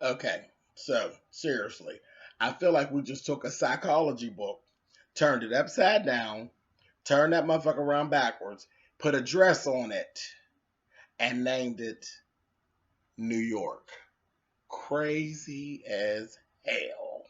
Okay, so seriously, I feel like we just took a psychology book, turned it upside down, turned that motherfucker around backwards, put a dress on it, and named it New York. Crazy as hell.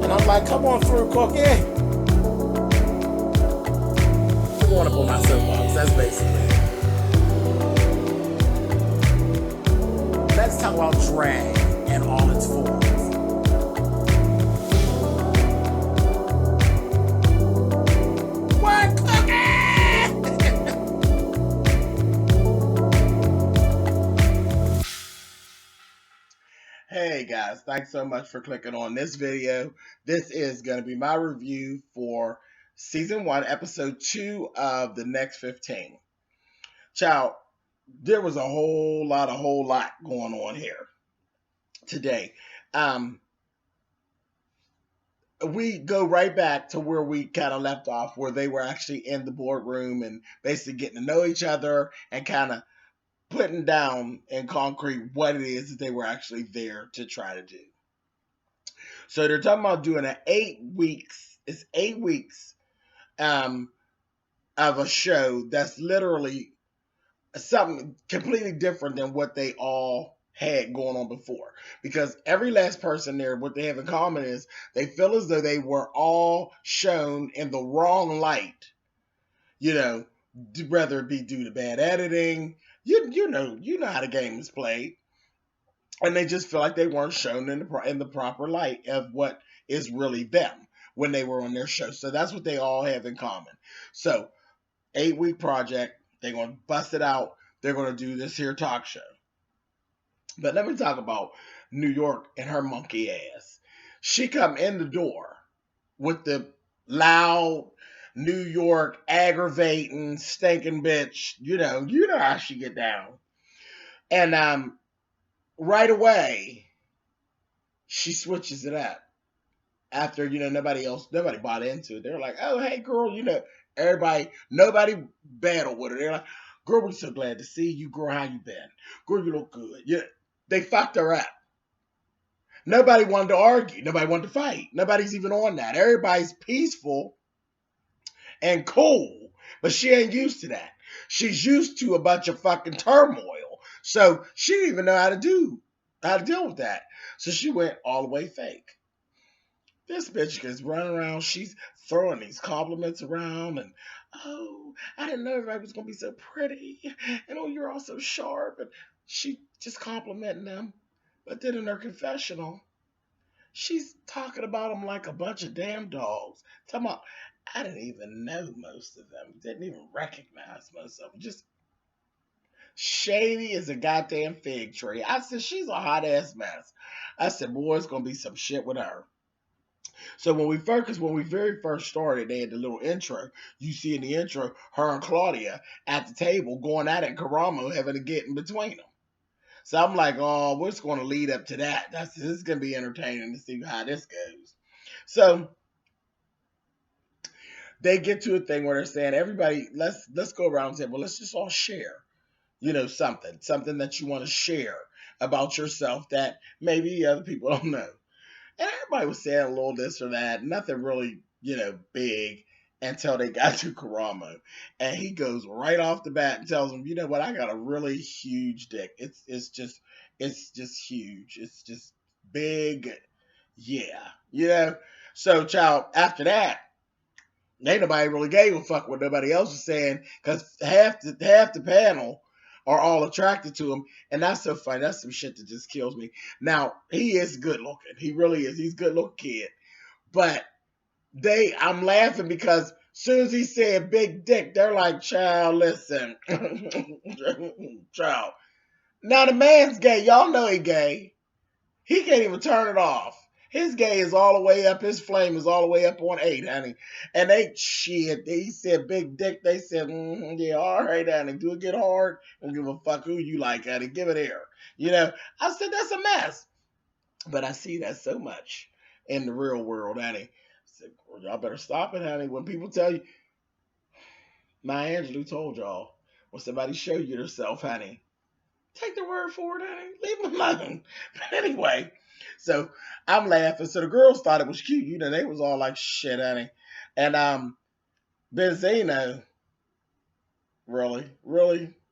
And I'm like, come on through, Cookie. I'm going up on my soapbox. That's basically it. Let's talk about drag and all its forms. What, Cookie? Hey guys, thanks so much for clicking on this video. This is going to be my review for season 1, episode 2 of the next 15. Child, there was a whole lot going on here today. Um, we go right back to where we kind of left off, where they were actually in the boardroom and basically getting to know each other and kind of putting down in concrete what it is that they were actually there to try to do. So they're talking about doing an 8 weeks. It's 8 weeks um, of a show that's literally something completely different than what they all had going on before. Because every last person there, what they have in common is they feel as though they were all shown in the wrong light. You know, whether it be due to bad editing, you know how the game is played, and they just feel like they weren't shown in the proper light of what is really them when they were on their show. So that's what they all have in common. So 8 week project, they're gonna bust it out. They're gonna do this here talk show. But let me talk about New York and her monkey ass. She come in the door with the loud New York aggravating stinking bitch. You know how she get down. And right away she switches it up after nobody bought into it. They're like, oh hey girl, nobody battled with her. They're like, girl, we're so glad to see you. Girl, how you been? Girl, you look good. Yeah, they fucked her up. Nobody wanted to argue. Nobody wanted to fight. Nobody's even on that. Everybody's peaceful and cool, but she ain't used to that. She's used to a bunch of fucking turmoil, so she didn't even know how to deal with that. So she went all the way fake. This bitch gets running around. She's throwing these compliments around, and oh, I didn't know everybody was gonna be so pretty, and oh, you're all so sharp, and she just complimenting them. But then in her confessional, she's talking about them like a bunch of damn dogs. Talking about, I didn't even know most of them. Didn't even recognize most of them. Just Shady as a goddamn fig tree. I said, she's a hot ass mess. I said, boy, it's gonna be some shit with her. So when we very first started, they had the little intro. You see in the intro, her and Claudia at the table going at it, and Karamo having to get in between them. So I'm like, oh, what's going to lead up to that? This is going to be entertaining to see how this goes. So they get to a thing where they're saying, everybody, let's go around and say, well, let's just all share, something that you want to share about yourself that maybe other people don't know. And everybody was saying a little this or that, nothing really, big until they got to Karamo. And he goes right off the bat and tells them, you know what, I got a really huge dick. It's just huge. It's just big. Yeah. So child, after that, ain't nobody really gave a fuck what nobody else was saying, because half the panel are all attracted to him, and that's so funny. That's some shit that just kills me. Now he is good looking. He really is. He's a good looking kid, but I'm laughing because as soon as he said big dick, they're like, child, listen, child. Now the man's gay. Y'all know he gay. He can't even turn it off. His gay is all the way up. His flame is all the way up on 8, honey. And he said big dick. They said, yeah, all right, honey. Do it get hard? Don't give a fuck who you like, honey. Give it here. I said, that's a mess. But I see that so much in the real world, honey. I said, well, y'all better stop it, honey. When people tell you, Maya Angelou told y'all, when somebody show you themselves, honey, take the word for it, honey. Leave them alone. But anyway, so I'm laughing. So the girls thought it was cute. You know, they was all like, shit, honey. And Benzino, really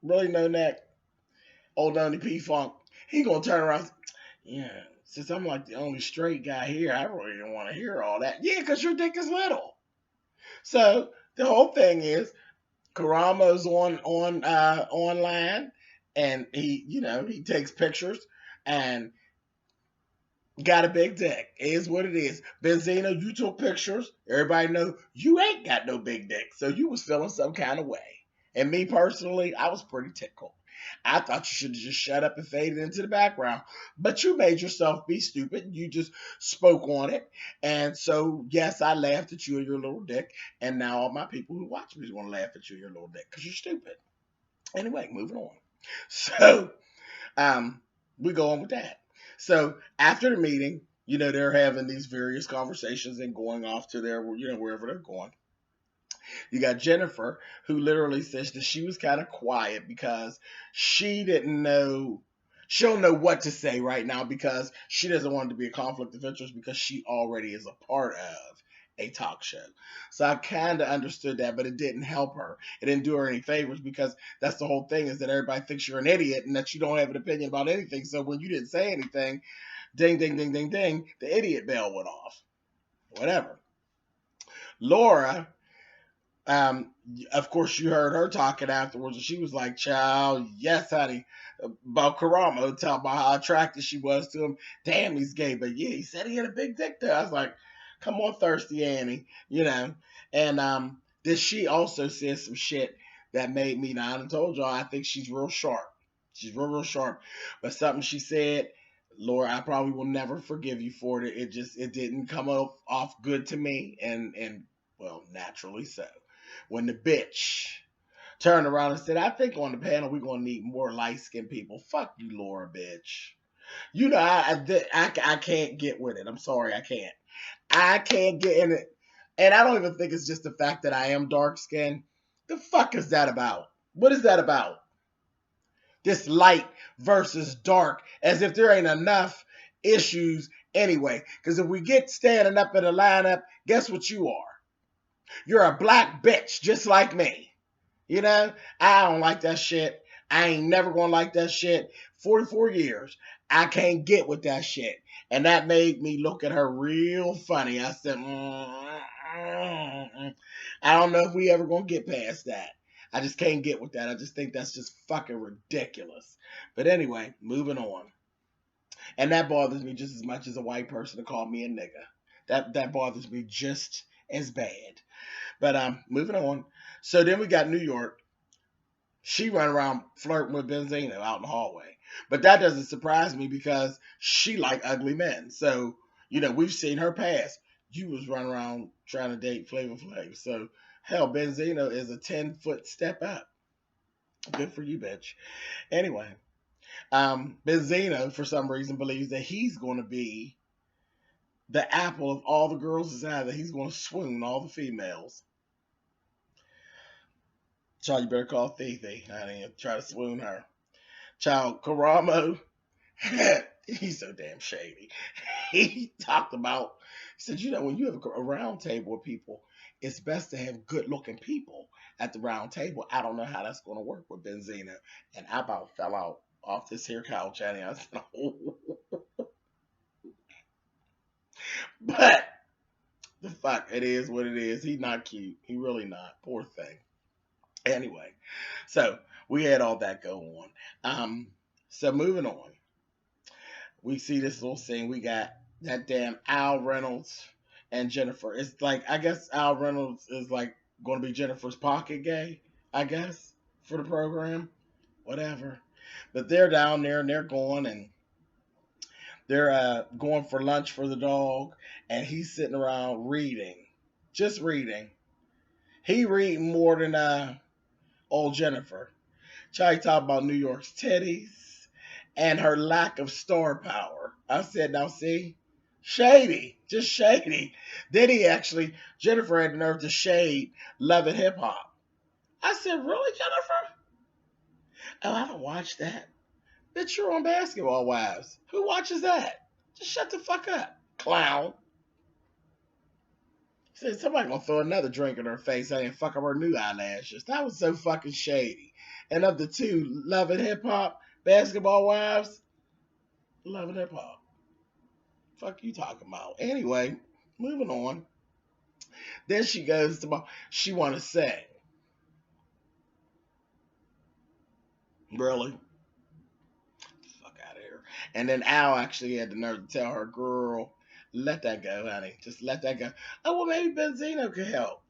no neck. Old Donny P Funk. He gonna turn around. Yeah, since I'm like the only straight guy here, I really don't want to hear all that. Yeah, because your dick is little. So the whole thing is Karamo's on online, and he takes pictures and got a big dick. It is what it is. Benzino, you took pictures. Everybody know you ain't got no big dick, so you was feeling some kind of way. And me personally, I was pretty tickled. I thought you should have just shut up and faded into the background. But you made yourself be stupid. You just spoke on it. And so, yes, I laughed at you and your little dick. And now all my people who watch me is going to laugh at you and your little dick because you're stupid. Anyway, moving on. So, um, we go on with that. So, after the meeting, they're having these various conversations and going off to their, wherever they're going. You got Jennifer, who literally says that she was kind of quiet because she didn't know, she don't know what to say right now because she doesn't want it to be a conflict of interest because she already is a part of a talk show. So I kind of understood that, but it didn't help her. It didn't do her any favors because that's the whole thing is that everybody thinks you're an idiot and that you don't have an opinion about anything. So when you didn't say anything, ding, ding, ding, ding, ding, the idiot bell went off. Whatever. Laura, um, of course, you heard her talking afterwards, and she was like, "Child, yes, honey," about Karamo, talking about how attracted she was to him. Damn, he's gay, but yeah, he said he had a big dick there. I was like, "Come on, thirsty Annie," And then she also said some shit that made me. Now I told y'all, I think she's real sharp. She's real sharp. But something she said, Laura, I probably will never forgive you for it. It didn't come off good to me, and well, naturally so when the bitch turned around and said, I think on the panel we're going to need more light skinned people. Fuck you, Laura, bitch. I can't get with it. I'm sorry, I can't. I can't get in it. And I don't even think it's just the fact that I am dark skinned. The fuck is that about? What is that about? This light versus dark, as if there ain't enough issues anyway. Because if we get standing up in a lineup, guess what you are? You're a black bitch just like me. I don't like that shit. I ain't never gonna like that shit. 44 years. I can't get with that shit. And that made me look at her real funny. I said, I don't know if we ever gonna get past that. I just can't get with that. I just think that's just fucking ridiculous. But anyway, moving on. And that bothers me just as much as a white person to call me a nigga. That bothers me just as bad. But moving on. So then we got New York. She run around flirting with Benzino out in the hallway. But that doesn't surprise me because she like ugly men. So, we've seen her past. You was running around trying to date Flavor Flav. So hell, Benzino is a 10-foot step up. Good for you, bitch. Anyway, Benzino, for some reason, believes that he's going to be the apple of all the girls' eye, that he's going to swoon all the females. Child, you better call Fifi, honey, and try to swoon her. Child, Karamo, he's so damn shady. He talked about, he said, when you have a round table with people, it's best to have good looking people at the round table. I don't know how that's going to work with Benzino. And I about fell out off this here couch, honey. I said, oh. But the fuck, it is what it is. He's not cute. He really not. Poor thing. Anyway, so we had all that go on. So moving on, we see this little scene. We got that damn Al Reynolds and Jennifer. It's like, I guess Al Reynolds is like going to be Jennifer's pocket gay, I guess, for the program. Whatever. But they're down there and they're going and they're going for lunch for the dog, and he's sitting around reading, just reading. He reading more than old Jennifer. Charlie talked about New York's titties and her lack of star power. I said, now see, shady, just shady. Then Jennifer had the nerve to shade Love and Hip Hop. I said, really, Jennifer? Oh, I don't watch that. Bitch, you're on Basketball Wives. Who watches that? Just shut the fuck up, clown. Said somebody gonna throw another drink in her face and fuck up her new eyelashes. That was so fucking shady. And of the two, Love and Hip Hop, Basketball Wives, Love and Hip Hop. Fuck you talking about? Anyway, moving on. Then she goes to she want to sing. Really? Fuck out of here. And then Al actually had the nerve to tell her, girl, let that go, honey. Just let that go. Oh, well, maybe Benzino could help.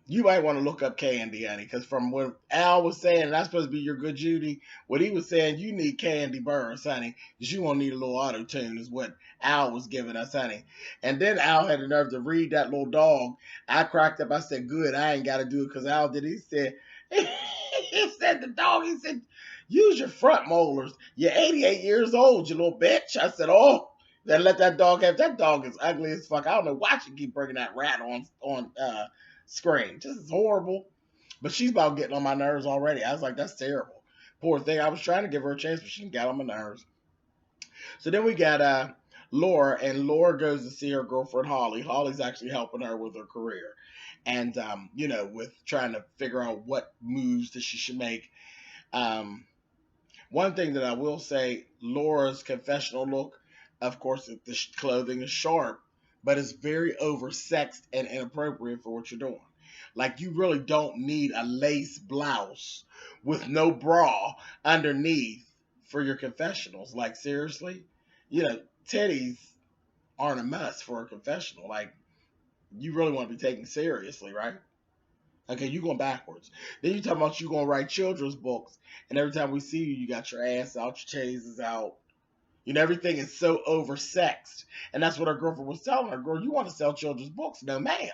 You might want to look up Candy, honey, because from what Al was saying, that's supposed to be your good Judy. What he was saying, you need Candy Burris, honey, because you won't need a little auto tune, is what Al was giving us, honey. And then Al had the nerve to read that little dog. I cracked up. I said, good, I ain't got to do it because Al did. He said, he said the dog, he said, use your front molars. You're 88 years old, you little bitch. I said, oh. Then let that dog have. That dog is ugly as fuck. I don't know why she keep bringing that rat on screen. Just is horrible. But she's about getting on my nerves already. I was like, that's terrible. Poor thing. I was trying to give her a chance, but she got on my nerves. So then we got Laura, and Laura goes to see her girlfriend Holly. Holly's actually helping her with her career. And with trying to figure out what moves that she should make. One thing that I will say, Laura's confessional look, of course, the clothing is sharp, but it's very oversexed and inappropriate for what you're doing. Like, you really don't need a lace blouse with no bra underneath for your confessionals. Like, seriously? Teddies aren't a must for a confessional. Like, you really want to be taken seriously, right? Okay, you going backwards. Then you talking about you going to write children's books, and every time we see you, you got your ass out, your chains is out. Everything is so oversexed. And that's what her girlfriend was telling her. Girl, you want to sell children's books? No, ma'am.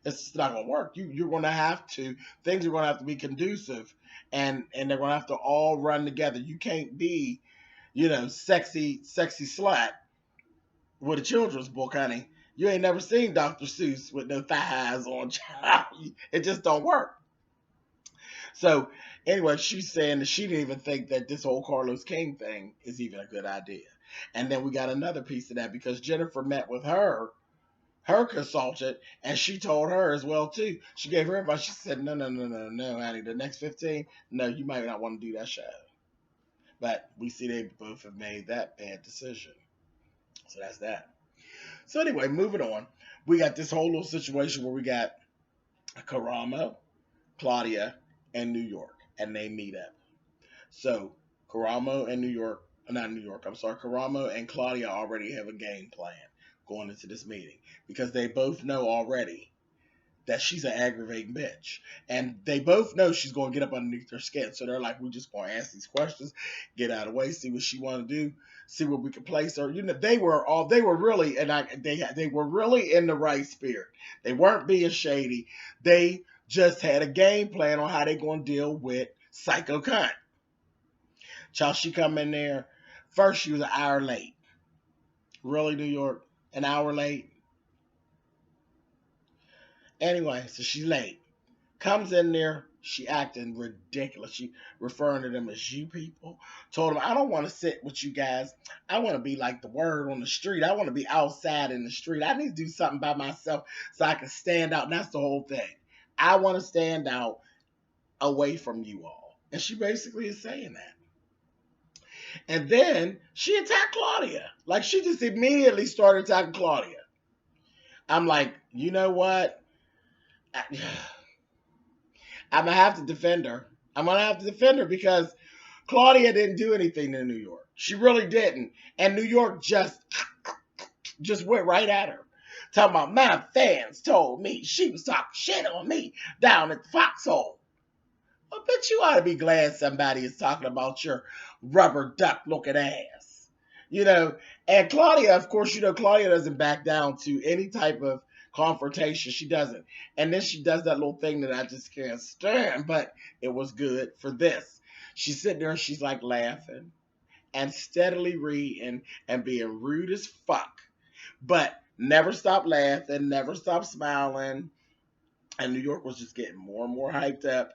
It's just not going to work. You're going to have to, things are going to have to be conducive. And they're going to have to all run together. You can't be, sexy slut with a children's book, honey. You ain't never seen Dr. Seuss with no thighs on. It just don't work. So anyway, she's saying that she didn't even think that this whole Carlos King thing is even a good idea. And then we got another piece of that because Jennifer met with her consultant, and she told her as well too. She gave her advice. She said, no, honey, the next 15, no, you might not want to do that show. But we see they both have made that bad decision. So that's that. So anyway, moving on. We got this whole little situation where we got Karamo, Claudia, and New York, and they meet up. So Karamo and Karamo and Claudia already have a game plan going into this meeting because they both know already that she's an aggravating bitch, and they both know she's going to get up underneath their skin. So they're like, we're just going to ask these questions, get out of the way, see what she want to do, see where we can place her. They were really, they were really in the right spirit. They weren't being shady. They just had a game plan on how they going to deal with Psycho Cunt. Child, she come in there. First, she was an hour late. Really, New York? An hour late? Anyway, so she's late. Comes in there. She acting ridiculous. She referring to them as you people. Told them, I don't want to sit with you guys. I want to be like the word on the street. I want to be outside in the street. I need to do something by myself so I can stand out. And that's the whole thing. I want to stand out away from you all. And she basically is saying that. And then she attacked Claudia. Like, she just immediately started attacking Claudia. I'm like, you know what? I'm going to have to defend her. I'm going to have to defend her because Claudia didn't do anything to New York. She really didn't. And New York just went right at her. Talking about, my fans told me she was talking shit on me down at the foxhole. Well, bitch, you ought to be glad somebody is talking about your rubber duck looking ass. And Claudia, of course, Claudia doesn't back down to any type of confrontation. She doesn't. And then she does that little thing that I just can't stand, but it was good for this. She's sitting there and she's like laughing and steadily reading and being rude as fuck, but never stop laughing, never stop smiling. And New York was just getting more and more hyped up,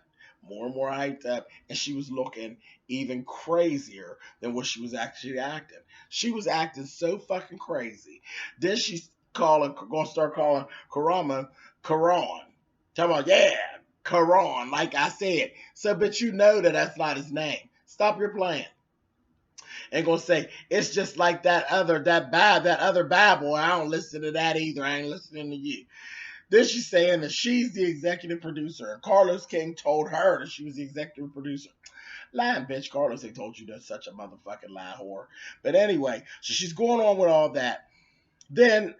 more and more hyped up, and she was looking even crazier than what she was actually acting. She was acting so fucking crazy. Then she's gonna start calling Karama Karan. Talking about, yeah, Karan, like I said. So, but you know that that's not his name. Stop your playing. And gonna say it's just like that other bad boy. I don't listen to that either. I ain't listening to you. Then she's saying that she's the executive producer, and Carlos King told her that she was the executive producer. Lying bitch, Carlos ain't told you that's such a motherfucking lie whore. But anyway, so she's going on with all that. Then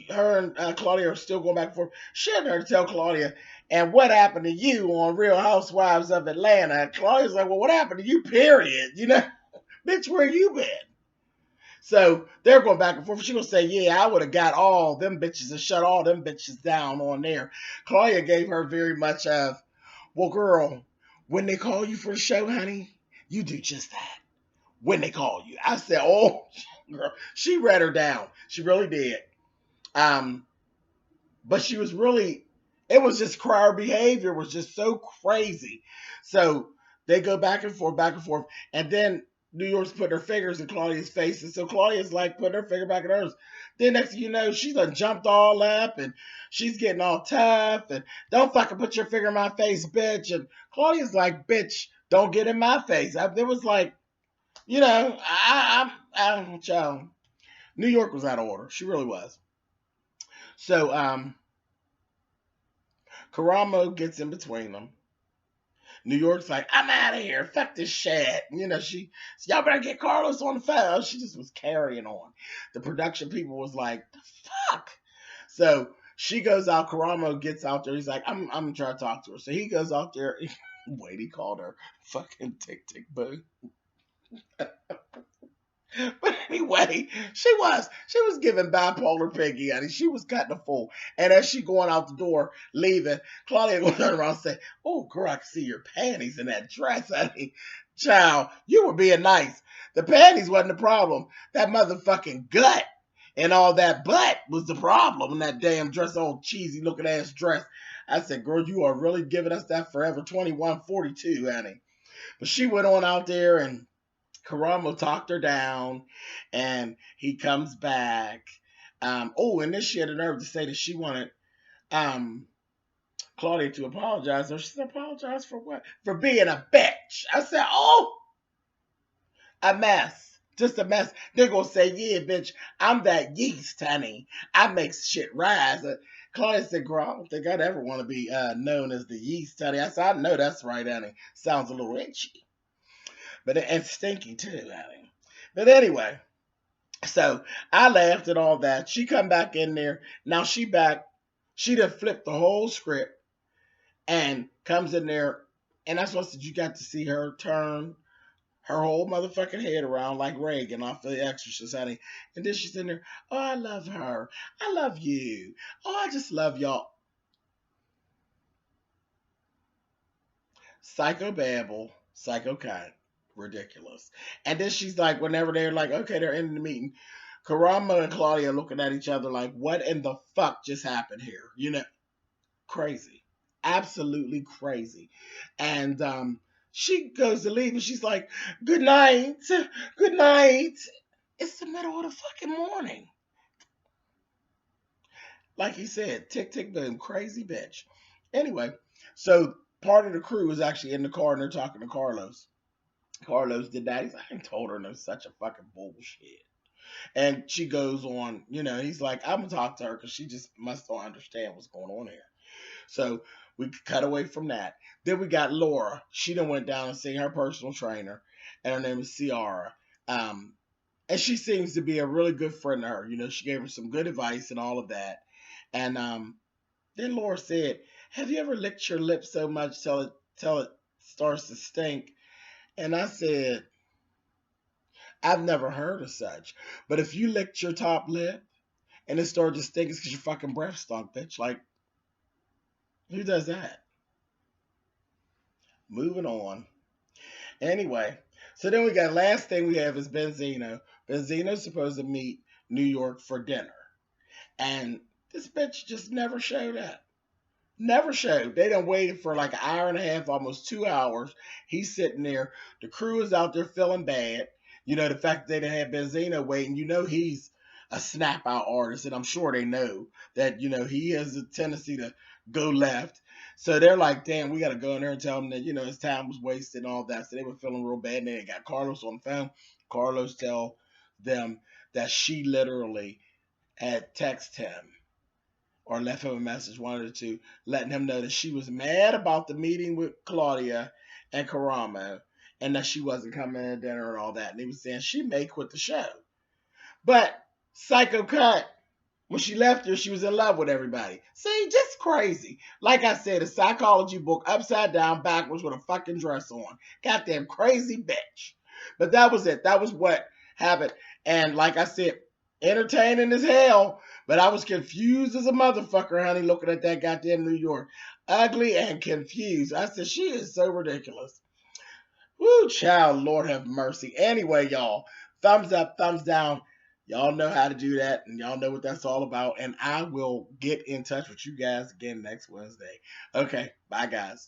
her and Claudia are still going back and forth. She had her to tell Claudia, and what happened to you on Real Housewives of Atlanta? And Claudia's like, well, what happened to you, period? You know, bitch, where you been? So they're going back and forth. She gonna say, yeah, I would have got all them bitches and shut all them bitches down on there. Claudia gave her very much of, well, girl, when they call you for the show, honey, you do just that. When they call you. I said, oh, girl. She read her down. She really did. Um, but she was really, it was just her behavior was just so crazy. So they go back and forth, and then New York's putting her fingers in Claudia's face, and so Claudia's like putting her finger back in hers. Then next thing you know, she's done jumped all up, and she's getting all tough, and don't fucking put your finger in my face, bitch. And Claudia's like, bitch, don't get in my face. It was like, you know, child. New York was out of order. She really was. So, Karamo gets in between them. New York's like, I'm out of here. Fuck this shit. You know, y'all better get Carlos on the phone. She just was carrying on. The production people was like, the fuck? So she goes out. Karamo gets out there. He's like, I'm trying to talk to her. So he goes out there. Wait, he called her fucking tick tick boo. But anyway, she was giving bipolar Peggy, honey. She was cutting a fool. And as she going out the door, leaving, Claudia gonna turn around and say, oh girl, I can see your panties in that dress, honey. Child, you were being nice. The panties wasn't the problem. That motherfucking gut and all that butt was the problem in that damn dress, old cheesy looking ass dress. I said, girl, you are really giving us that Forever 2142, honey. But she went on out there, and Karamo talked her down, and he comes back. And then she had the nerve to say that she wanted um, Claudia to apologize. She said, apologize for what? For being a bitch. I said, oh, a mess. Just a mess. They're going to say, yeah, bitch, I'm that yeast, honey. I make shit rise. Claudia said, girl, I don't think I'd ever want to be known as the yeast, honey. I said, I know that's right, honey. Sounds a little itchy. And stinky too, honey. But anyway, so I laughed at all that. She come back in there. Now she back. She done flipped the whole script and comes in there. And that's what you got to see her turn her whole motherfucking head around like Reagan off The Exorcist, honey. And then she's in there. Oh, I love her. I love you. Oh, I just love y'all. Psycho babble, psycho cunt, ridiculous. And then she's like, whenever they're like, okay, they're ending the meeting, Karama and Claudia looking at each other like, what in the fuck just happened here? You know, crazy, absolutely crazy. And she goes to leave, and she's like, good night, good night. It's the middle of the fucking morning. Like he said, tick tick boom, crazy bitch. Anyway, so part of the crew is actually in the car, and they're talking to Carlos. Carlos did that. He's like, I told her no such a fucking bullshit. And she goes on, he's like, I'm gonna talk to her because she just must don't understand what's going on here. So we cut away from that. Then we got Laura. She done went down and seen her personal trainer, and her name is Ciara. And she seems to be a really good friend to her. She gave her some good advice and all of that. And then Laura said, have you ever licked your lips so much till it starts to stink? And I said, I've never heard of such. But if you licked your top lip and it started to stink, it's because your fucking breath stunk, bitch. Like, who does that? Moving on. Anyway, so then we got last thing we have is Benzino. Benzino's supposed to meet New York for dinner. And this bitch just never showed up. Never showed. They done waited for like an hour and a half, almost 2 hours. He's sitting there. The crew is out there feeling bad. You know, the fact that they didn't have Benzino waiting, you know he's a snap out artist, and I'm sure they know that, you know, he has a tendency to go left. So they're like, damn, we got to go in there and tell him that, you know, his time was wasted and all that. So they were feeling real bad. And they got Carlos on the phone. Carlos tell them that she literally had texted him or left him a message, one of the two, letting him know that she was mad about the meeting with Claudia and Karamo and that she wasn't coming to dinner and all that. And he was saying she may quit the show. But Psycho Cut, when she left her, she was in love with everybody. See, just crazy. Like I said, a psychology book upside down, backwards with a fucking dress on. Goddamn crazy bitch. But that was it. That was what happened. And like I said, entertaining as hell. But I was confused as a motherfucker, honey, looking at that goddamn New York. Ugly and confused. I said, she is so ridiculous. Woo, child, Lord have mercy. Anyway, y'all, thumbs up, thumbs down. Y'all know how to do that, and y'all know what that's all about. And I will get in touch with you guys again next Wednesday. Okay, bye, guys.